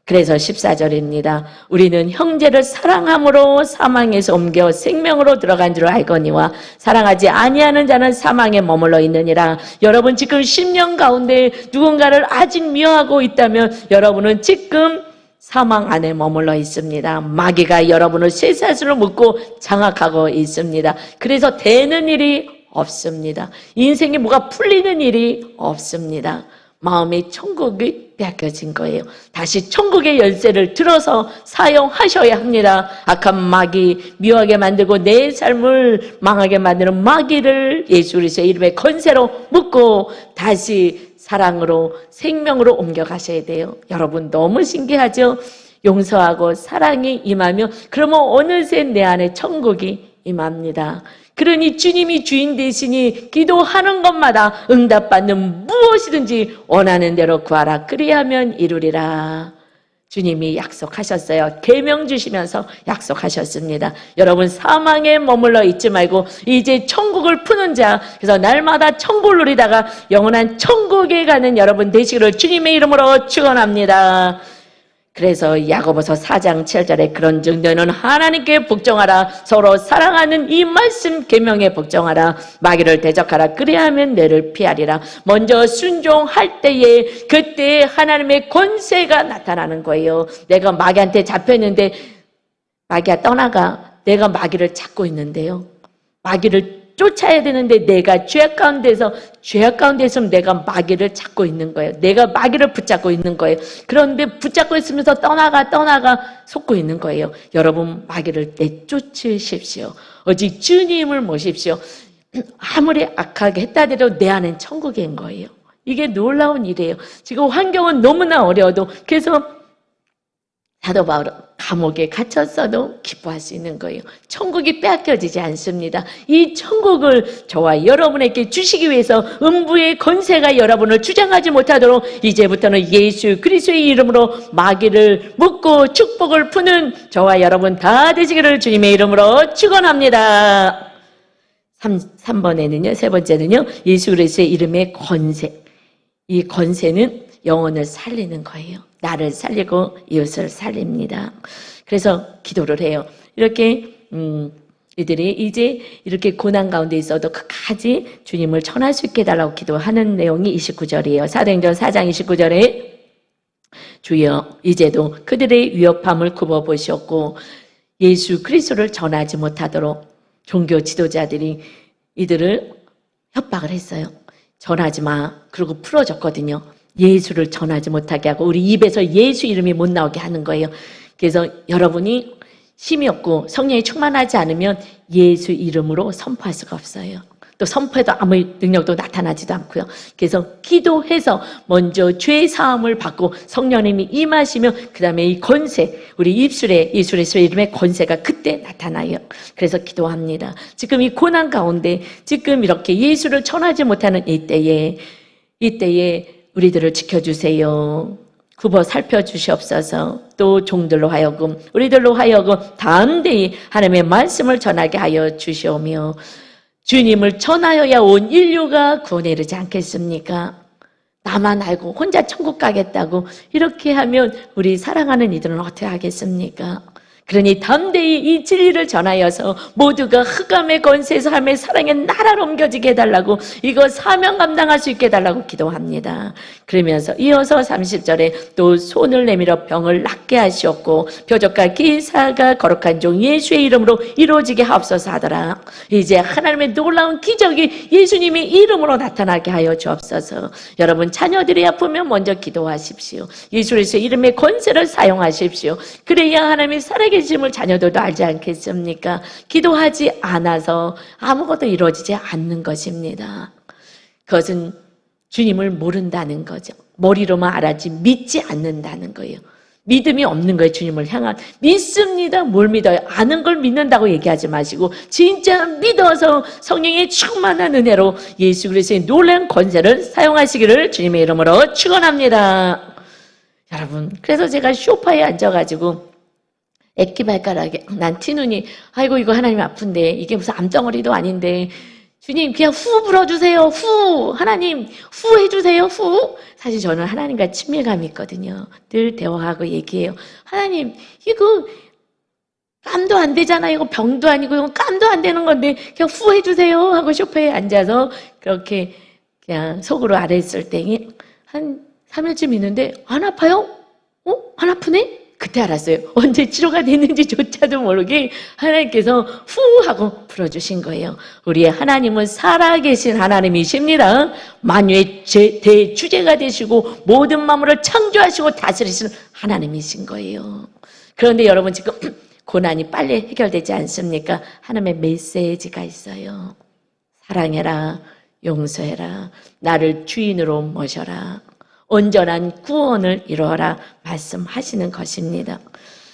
그래서 14절입니다. 우리는 형제를 사랑함으로 사망에서 옮겨 생명으로 들어간 줄 알거니와 사랑하지 아니하는 자는 사망에 머물러 있느니라. 여러분 지금 10년 가운데 누군가를 아직 미워하고 있다면 여러분은 지금 사망 안에 머물러 있습니다. 마귀가 여러분을 쇠사슬로 묶고 장악하고 있습니다. 그래서 되는 일이 없습니다. 인생에 뭐가 풀리는 일이 없습니다. 마음의 천국이 빼앗겨진 거예요. 다시 천국의 열쇠를 들어서 사용하셔야 합니다. 악한 마귀, 미워하게 만들고 내 삶을 망하게 만드는 마귀를 예수 그리스도의 이름의 권세로 묶고 다시 사랑으로 생명으로 옮겨가셔야 돼요. 여러분 너무 신기하죠? 용서하고 사랑이 임하면 그러면 어느새 내 안에 천국이 임합니다. 그러니 주님이 주인 되시니 기도하는 것마다 응답받는 무엇이든지 원하는 대로 구하라. 그리하면 이루리라. 주님이 약속하셨어요. 계명 주시면서 약속하셨습니다. 여러분 사망에 머물러 있지 말고 이제 천국을 푸는 자, 그래서 날마다 천국을 누리다가 영원한 천국에 가는 여러분 되시기를 주님의 이름으로 축원합니다. 그래서 야고보서 4장 7절에 그런즉 너는 하나님께 복종하라. 서로 사랑하는 이 말씀 계명에 복종하라. 마귀를 대적하라. 그리하면 너를 피하리라. 먼저 순종할 때에 그때 하나님의 권세가 나타나는 거예요. 내가 마귀한테 잡혔는데 마귀야 떠나가. 내가 마귀를 잡고 있는데요. 마귀를 쫓아야 되는데 내가 죄악 가운데서 있으면 내가 마귀를 잡고 있는 거예요. 내가 마귀를 붙잡고 있는 거예요. 그런데 붙잡고 있으면서 떠나가 속고 있는 거예요. 여러분 마귀를 내쫓으십시오. 오직 주님을 모십시오. 아무리 악하게 했다더라도 내 안엔 천국인 거예요. 이게 놀라운 일이에요. 지금 환경은 너무나 어려워도 그래서 사도 바울은 감옥에 갇혔어도 기뻐할 수 있는 거예요. 천국이 빼앗겨지지 않습니다. 이 천국을 저와 여러분에게 주시기 위해서 음부의 권세가 여러분을 주장하지 못하도록 이제부터는 예수 그리스도의 이름으로 마귀를 묶고 축복을 푸는 저와 여러분 다 되시기를 주님의 이름으로 축원합니다. 3번에는요, 세 번째는요, 예수 그리스도의 이름의 권세. 이 권세는 영혼을 살리는 거예요. 나를 살리고 이웃을 살립니다. 그래서 기도를 해요. 이렇게 이들이 이제 이렇게 고난 가운데 있어도 끝까지 주님을 전할 수 있게 해달라고 기도하는 내용이 29절이에요. 사도행전 4장 29절에 주여 이제도 그들의 위협함을 굽어보시었고 예수 그리스도를 전하지 못하도록 종교 지도자들이 이들을 협박을 했어요. 전하지 마. 그리고 풀어줬거든요. 예수를 전하지 못하게 하고 우리 입에서 예수 이름이 못 나오게 하는 거예요. 그래서 여러분이 힘이 없고 성령이 충만하지 않으면 예수 이름으로 선포할 수가 없어요. 또 선포해도 아무 능력도 나타나지도 않고요. 그래서 기도해서 먼저 죄 사함을 받고 성령님이 임하시면 그 다음에 이 권세, 우리 입술에 예수의 이름의 권세가 그때 나타나요. 그래서 기도합니다. 지금 이 고난 가운데 지금 이렇게 예수를 전하지 못하는 이때에 우리들을 지켜주세요. 굽어 살펴주시옵소서. 또 종들로 하여금 우리들로 하여금 담대히 하나님의 말씀을 전하게 하여 주시오며 주님을 전하여야 온 인류가 구원에 이르지 않겠습니까? 나만 알고 혼자 천국 가겠다고 이렇게 하면 우리 사랑하는 이들은 어떻게 하겠습니까? 그러니 담대히 이 진리를 전하여서 모두가 흑암의 권세에서 하나님의 사랑의 나라로 옮겨지게 해달라고 이거 사명 감당할 수 있게 해달라고 기도합니다. 그러면서 이어서 30절에 또 손을 내밀어 병을 낫게 하시었고 표적과 기사가 거룩한 종 예수의 이름으로 이루어지게 하옵소서 하더라. 이제 하나님의 놀라운 기적이 예수님의 이름으로 나타나게 하여 주옵소서. 여러분 자녀들이 아프면 먼저 기도하십시오. 예수 그리스도의 이름의 권세를 사용하십시오. 그래야 하나님의 살아계심을 자녀들도 알지 않겠습니까? 기도하지 않아서 아무것도 이루어지지 않는 것입니다. 그것은 주님을 모른다는 거죠. 머리로만 알았지 믿지 않는다는 거예요. 믿음이 없는 거예요. 주님을 향한. 믿습니다. 뭘 믿어요? 아는 걸 믿는다고 얘기하지 마시고 진짜 믿어서 성령의 충만한 은혜로 예수 그리스도의 놀라운 권세를 사용하시기를 주님의 이름으로 축원합니다. 여러분, 그래서 제가 소파에 앉아가지고 애기 발가락에 난 티눈이 아이고 이거 하나님 아픈데 이게 무슨 암덩어리도 아닌데 주님 그냥 후 불어주세요. 후 하나님 후 해주세요. 후. 사실 저는 하나님과 친밀감이 있거든요. 늘 대화하고 얘기해요. 하나님 이거 깜도 안 되잖아요. 이거 병도 아니고 이건 깜도 안 되는 건데 그냥 후 해주세요 하고 소파에 앉아서 그렇게 그냥 속으로 아랬을 때 한 3일쯤 있는데 안 아파요? 안 아프네? 그때 알았어요. 언제 치료가 됐는지조차도 모르게 하나님께서 후 하고 풀어주신 거예요. 우리의 하나님은 살아계신 하나님이십니다. 만유의 대주제가 되시고 모든 만물을 창조하시고 다스리시는 하나님이신 거예요. 그런데 여러분 지금 고난이 빨리 해결되지 않습니까? 하나님의 메시지가 있어요. 사랑해라, 용서해라, 나를 주인으로 모셔라, 온전한 구원을 이루어라 말씀하시는 것입니다.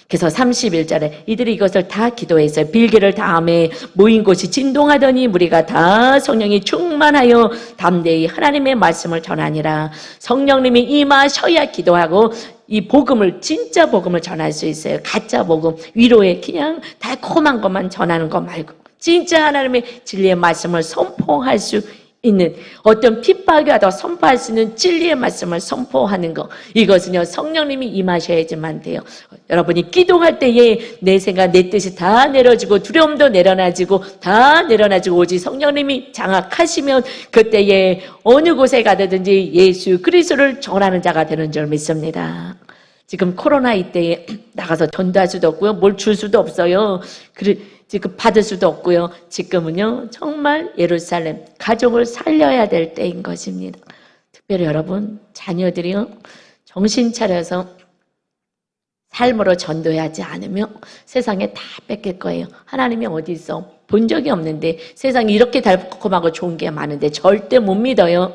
그래서 31절에 이들이 이것을 다 기도했어요. 빌기를 다음에 모인 곳이 진동하더니 무리가 다 성령이 충만하여 담대히 하나님의 말씀을 전하니라. 성령님이 임하셔야 기도하고 이 복음을, 진짜 복음을 전할 수 있어요. 가짜 복음, 위로의 그냥 달콤한 것만 전하는 거 말고 진짜 하나님의 진리의 말씀을 선포할 수 있는, 어떤 핍박이 와도 선포할 수 있는 진리의 말씀을 선포하는 것, 이것은요 성령님이 임하셔야지만 돼요. 여러분이 기도할 때에 내 생각, 내 뜻이 다 내려지고 두려움도 내려놔지고 다 내려놔지고 오직 성령님이 장악하시면 그때에 어느 곳에 가든지 예수 그리스도를 전하는 자가 되는 줄 믿습니다. 지금 코로나 이때에 나가서 전도할 수도 없고요, 뭘 줄 수도 없어요. 지금 받을 수도 없고요. 지금은요 정말 예루살렘 가족을 살려야 될 때인 것입니다. 특별히 여러분 자녀들이요 정신 차려서 삶으로 전도하지 않으면 세상에 다 뺏길 거예요. 하나님이 어디 있어? 본 적이 없는데, 세상에 이렇게 달콤하고 좋은 게 많은데 절대 못 믿어요.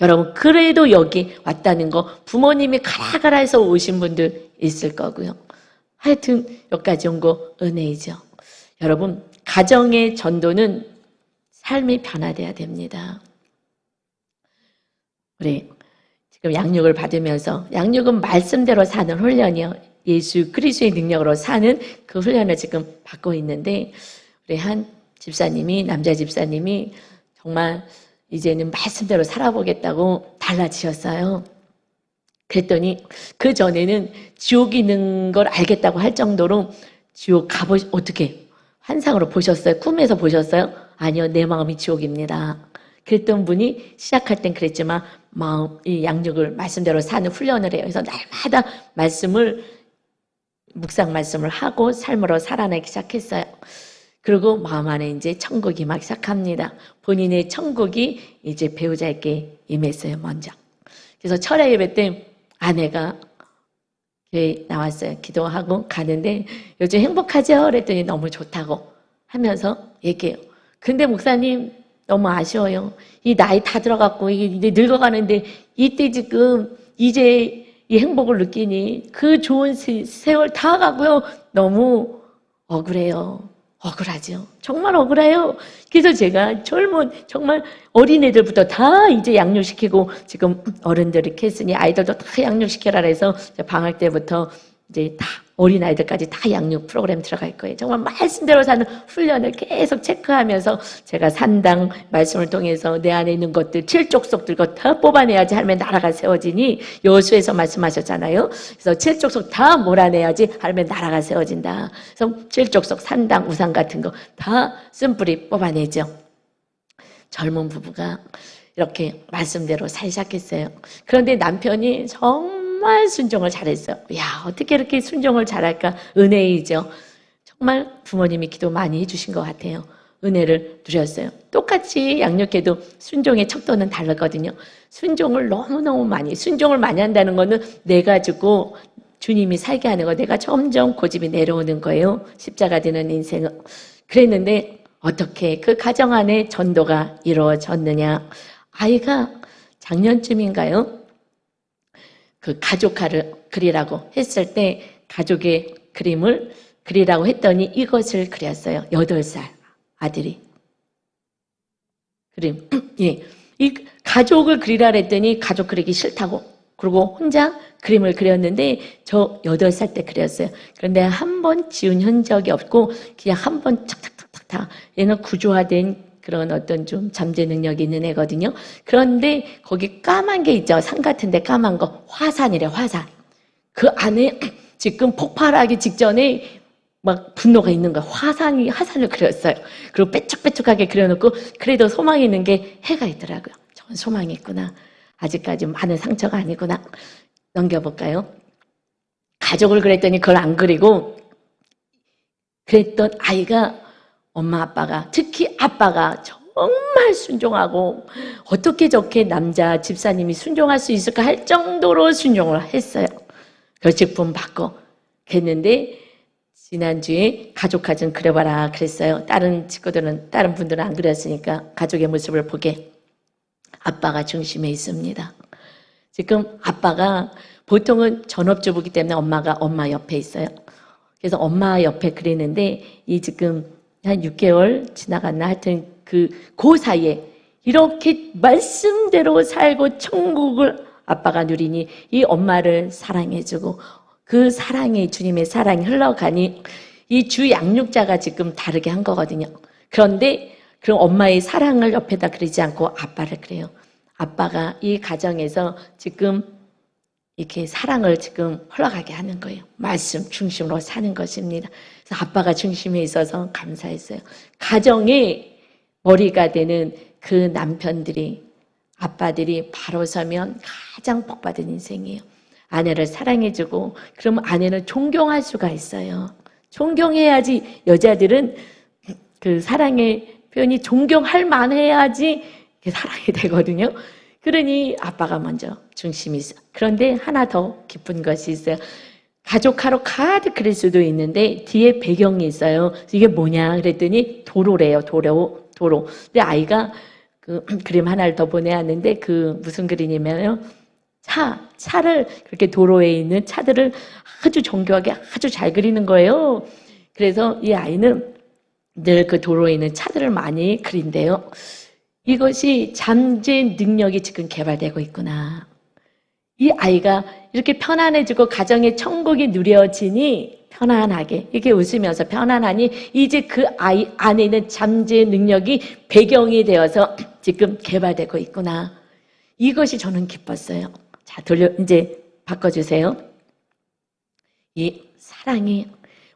여러분 그래도 여기 왔다는 거, 부모님이 가라가라 해서 오신 분들 있을 거고요. 하여튼 여기까지 온 거 은혜이죠. 여러분 가정의 전도는 삶이 변화돼야 됩니다. 우리 지금 양육을 받으면서, 양육은 말씀대로 사는 훈련이요, 예수 그리스도의 능력으로 사는 그 훈련을 지금 받고 있는데, 우리 한 집사님이, 남자 집사님이 정말 이제는 말씀대로 살아보겠다고 달라지셨어요. 그랬더니 그 전에는 지옥이 있는 걸 알겠다고 할 정도로 지옥 어떻게 환상으로 보셨어요? 꿈에서 보셨어요? 아니요, 내 마음이 지옥입니다. 그랬던 분이 시작할 땐 그랬지만 이 양육을 말씀대로 사는 훈련을 해요. 그래서 날마다 묵상 말씀을 하고 삶으로 살아내기 시작했어요. 그리고 마음 안에 이제 천국이 막 시작합니다. 본인의 천국이 이제 배우자에게 임했어요, 먼저. 그래서 철야 예배 때 아내가 교회 나왔어요. 기도하고 가는데 요즘 행복하죠? 그랬더니 너무 좋다고 하면서 얘기해요. 근데 목사님 너무 아쉬워요. 이 나이 다 들어갔고 이제 늙어가는데 이때 지금 이제 이 행복을 느끼니 그 좋은 세월 다 가고요. 너무 억울해요. 억울하죠. 정말 억울해요. 그래서 제가 정말 어린애들부터 다 이제 양육시키고, 지금 어른들이 했으니 아이들도 다 양육시켜라 해서 방학 때부터 이제 다 어린아이들까지 다 양육 프로그램 들어갈 거예요. 정말 말씀대로 사는 훈련을 계속 체크하면서 제가 산당 말씀을 통해서 내 안에 있는 것들, 칠족속 들고 다 뽑아내야지 하나님의 나라가 세워지니, 여호수아에서 말씀하셨잖아요. 그래서 칠족속 다 몰아내야지 하나님의 나라가 세워진다. 그래서 칠족속, 산당, 우상 같은 거 다 쓴뿌리 뽑아내죠. 젊은 부부가 이렇게 말씀대로 살기 시작했어요. 그런데 남편이 정말 순종을 잘했어요. 야, 어떻게 이렇게 순종을 잘할까? 은혜이죠. 정말 부모님이 기도 많이 해주신 것 같아요. 은혜를 누렸어요. 똑같이 양육해도 순종의 척도는 다르거든요. 순종을 많이 한다는 거는 내 가지고 주님이 살게 하는 거, 내가 점점 고집이 내려오는 거예요. 십자가 되는 인생은. 그랬는데 어떻게 그 가정 안에 전도가 이루어졌느냐? 아이가 작년쯤인가요? 그 가족화를 그리라고 했을 때 가족의 그림을 그리라고 했더니 이것을 그렸어요. 8살 아들이. 그림. 예. 이 가족을 그리라 했더니 가족 그리기 싫다고. 그리고 혼자 그림을 그렸는데 저 8살 때 그렸어요. 그런데 한 번 지운 흔적이 없고 그냥 한 번 착착착착 다. 얘는 구조화된 그런 어떤 좀 잠재 능력이 있는 애거든요. 그런데 거기 까만 게 있죠. 산 같은데 까만 거. 화산이래, 화산. 그 안에 지금 폭발하기 직전에 막 분노가 있는 거야. 화산을 그렸어요. 그리고 빼쭉빼쭉하게 그려놓고 그래도 소망이 있는 게 해가 있더라고요. 저는 소망이 있구나. 아직까지 많은 상처가 아니구나. 넘겨볼까요? 가족을 그랬더니 그걸 안 그리고 그랬던 아이가 엄마 아빠가, 특히 아빠가 정말 순종하고 어떻게 저렇게 남자 집사님이 순종할 수 있을까 할 정도로 순종을 했어요. 그 직분 받고 했는데 지난주에 가족화 좀 그려봐라 그랬어요. 다른 분들은 안 그렸으니까 가족의 모습을 보게. 아빠가 중심에 있습니다. 지금 아빠가 보통은 전업주부기 때문에 엄마 옆에 있어요. 그래서 엄마 옆에 그랬는데 이 지금 한 6개월 지나갔나 하여튼 그 사이에 이렇게 말씀대로 살고 천국을 아빠가 누리니 이 엄마를 사랑해주고 그 사랑이 주님의 사랑이 흘러가니 이 주 양육자가 지금 다르게 한 거거든요. 그런데 그럼 엄마의 사랑을 옆에다 그리지 않고 아빠를 그래요. 아빠가 이 가정에서 지금 이렇게 사랑을 지금 흘러가게 하는 거예요. 말씀 중심으로 사는 것입니다. 그래서 아빠가 중심에 있어서 감사했어요. 가정의 머리가 되는 그 남편들이 아빠들이 바로 서면 가장 복받은 인생이에요. 아내를 사랑해주고 그러면 아내는 존경할 수가 있어요. 존경해야지 여자들은 그 사랑의 표현이 존경할 만해야지 사랑이 되거든요. 그러니 아빠가 먼저 중심이 있어. 그런데 하나 더 기쁜 것이 있어요. 가족하러 가득 그릴 수도 있는데 뒤에 배경이 있어요. 이게 뭐냐 그랬더니 도로래요. 도로. 근데 아이가 그 그림 하나를 더 보내왔는데 그 무슨 그림이냐면요. 차를 그렇게 도로에 있는 차들을 아주 정교하게 아주 잘 그리는 거예요. 그래서 이 아이는 늘 그 도로에 있는 차들을 많이 그린대요. 이것이 잠재 능력이 지금 개발되고 있구나. 이 아이가 이렇게 편안해지고 가정의 천국이 누려지니 편안하게 이렇게 웃으면서 편안하니 이제 그 아이 안에 있는 잠재 능력이 배경이 되어서 지금 개발되고 있구나. 이것이 저는 기뻤어요. 자, 이제 바꿔주세요. 이 사랑이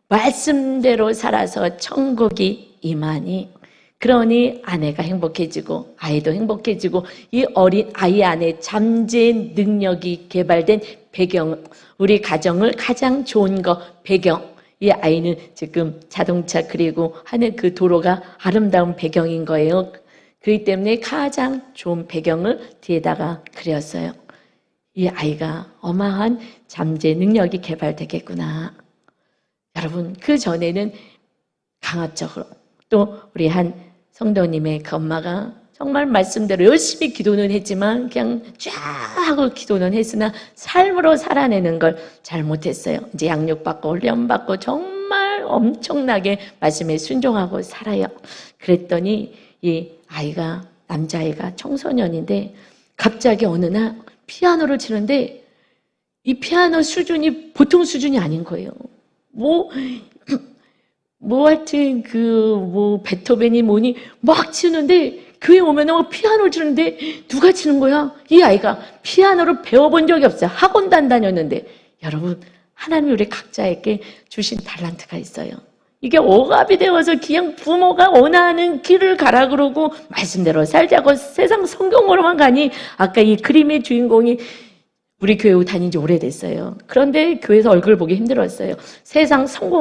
말씀대로 살아서 천국이 임하니 그러니 아내가 행복해지고 아이도 행복해지고 이 어린 아이 안에 잠재 능력이 개발된 배경, 우리 가정을 가장 좋은 거 배경. 이 아이는 지금 자동차 그리고 하는 그 도로가 아름다운 배경인 거예요. 그렇기 때문에 가장 좋은 배경을 뒤에다가 그렸어요. 이 아이가 어마한 잠재 능력이 개발되겠구나. 여러분, 그 전에는 강압적으로 또 우리 한 성도님의 그 엄마가 정말 말씀대로 열심히 기도는 했지만 그냥 쫙 하고 기도는 했으나 삶으로 살아내는 걸 잘 못했어요. 이제 양육받고 훈련받고 정말 엄청나게 말씀에 순종하고 살아요. 그랬더니 이 아이가 남자아이가 청소년인데 갑자기 어느 날 피아노를 치는데 이 피아노 수준이 보통 수준이 아닌 거예요. 하여튼 베토벤이 뭐니 막 치는데 교회 오면은 피아노를 치는데 누가 치는 거야? 이 아이가 피아노를 배워본 적이 없어요. 학원도 안 다녔는데. 여러분, 하나님이 우리 각자에게 주신 달란트가 있어요. 이게 억압이 되어서 그냥 부모가 원하는 길을 가라 그러고 말씀대로 살자고 세상 성경으로만 가니 아까 이 그림의 주인공이 우리 교회 다닌 지 오래됐어요. 그런데 교회에서 얼굴 보기 힘들었어요.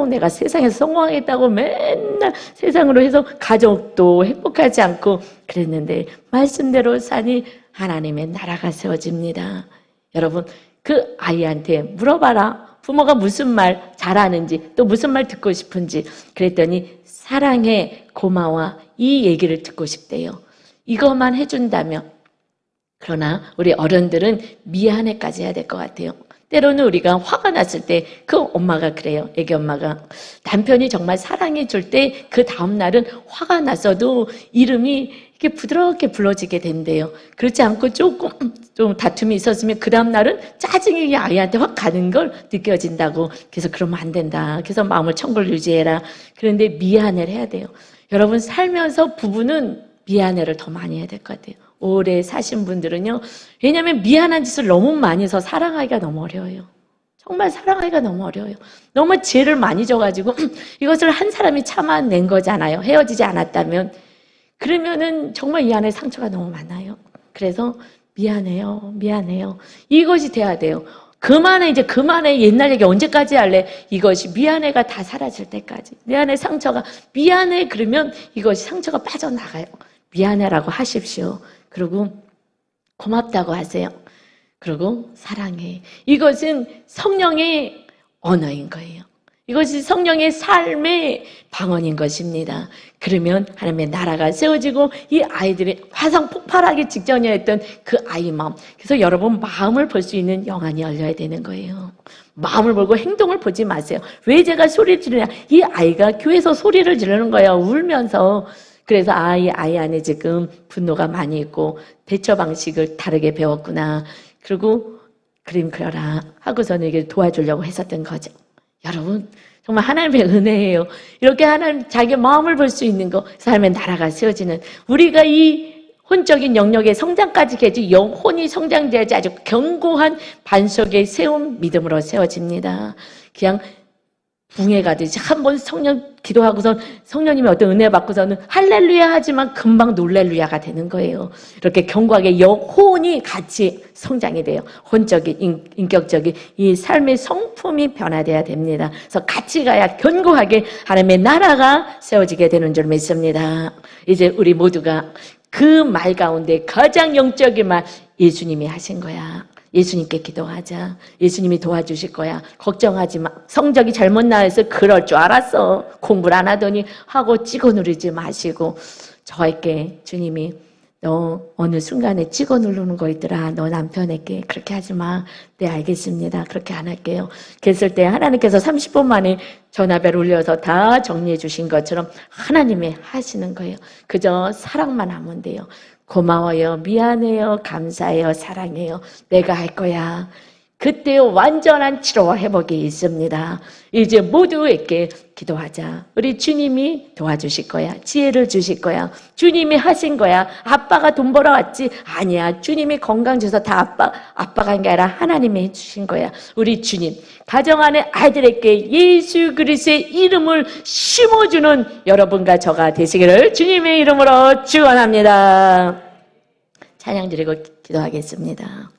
내가 세상에서 성공하겠다고 맨날 세상으로 해서 가족도 행복하지 않고 그랬는데 말씀대로 사니 하나님의 나라가 세워집니다. 여러분, 그 아이한테 물어봐라. 부모가 무슨 말 잘하는지 또 무슨 말 듣고 싶은지. 그랬더니 사랑해, 고마워 이 얘기를 듣고 싶대요. 이것만 해준다면. 그러나 우리 어른들은 미안해까지 해야 될 것 같아요. 때로는 우리가 화가 났을 때 그 엄마가 그래요. 애기 엄마가 남편이 정말 사랑해 줄 때 그 다음 날은 화가 났어도 이름이 이렇게 부드럽게 불러지게 된대요. 그렇지 않고 조금 좀 다툼이 있었으면 그 다음 날은 짜증이 아이한테 확 가는 걸 느껴진다고. 그래서 그러면 안 된다. 그래서 마음을 청골 유지해라. 그런데 미안해를 해야 돼요. 여러분, 살면서 부부는 미안해를 더 많이 해야 될 것 같아요. 오래 사신 분들은요. 왜냐하면 미안한 짓을 너무 많이 해서 사랑하기가 너무 어려워요. 정말 사랑하기가 너무 어려워요. 너무 죄를 많이 져가지고 이것을 한 사람이 참아낸 거잖아요. 헤어지지 않았다면. 그러면은 정말 이 안에 상처가 너무 많아요. 그래서 미안해요. 이것이 돼야 돼요. 그만해 옛날 얘기 언제까지 할래? 이것이 미안해가 다 사라질 때까지. 내 안에 상처가 미안해 그러면 이것이 상처가 빠져나가요. 미안해라고 하십시오. 그리고 고맙다고 하세요. 그리고 사랑해. 이것은 성령의 언어인 거예요. 이것이 성령의 삶의 방언인 것입니다. 그러면 하나님의 나라가 세워지고 이 아이들이 화상 폭발하기 직전이었던 그 아이 마음. 그래서 여러분 마음을 볼 수 있는 영안이 열려야 되는 거예요. 마음을 보고 행동을 보지 마세요. 왜 제가 소리를 지르냐? 이 아이가 교회에서 소리를 지르는 거예요. 울면서. 그래서 이 아이 안에 지금 분노가 많이 있고 대처 방식을 다르게 배웠구나. 그리고 그림 그려라 하고서는 이게 도와주려고 했었던 거죠. 여러분 정말 하나님의 은혜예요. 이렇게 하나님 자기 마음을 볼 수 있는 거, 삶의 나라가 세워지는, 우리가 이 혼적인 영역의 성장까지 계지 영혼이 성장돼야지 아주 견고한 반석에 세운 믿음으로 세워집니다. 그냥 붕에 가듯이 한번 성령 기도하고선 성령님의 어떤 은혜 받고서는 할렐루야 하지만 금방 놀렐루야가 되는 거예요. 이렇게 견고하게 영혼이 같이 성장이 돼요. 혼적인, 인격적인 이 삶의 성품이 변화돼야 됩니다. 그래서 같이 가야 견고하게 하나님의 나라가 세워지게 되는 줄 믿습니다. 이제 우리 모두가 그 말 가운데 가장 영적인 말, 예수님이 하신 거야. 예수님께 기도하자. 예수님이 도와주실 거야. 걱정하지 마. 성적이 잘못 나와서 그럴 줄 알았어. 공부를 안 하더니 하고 찍어 누르지 마시고, 저에게 주님이 너 어느 순간에 찍어 누르는 거 있더라. 너 남편에게 그렇게 하지 마. 네, 알겠습니다. 그렇게 안 할게요. 그랬을 때 하나님께서 30분 만에 전화벨 울려서 다 정리해 주신 것처럼 하나님이 하시는 거예요. 그저 사랑만 하면 돼요. 고마워요, 미안해요, 감사해요, 사랑해요, 내가 할 거야. 그때 완전한 치료와 회복이 있습니다. 이제 모두에게 기도하자. 우리 주님이 도와주실 거야. 지혜를 주실 거야. 주님이 하신 거야. 아빠가 돈 벌어왔지? 아니야. 주님이 건강 줘서 다 아빠가 한 게 아니라 하나님이 해주신 거야. 우리 주님, 가정 안에 아이들에게 예수 그리스도의 이름을 심어주는 여러분과 저가 되시기를 주님의 이름으로 축원합니다. 찬양 드리고 기도하겠습니다.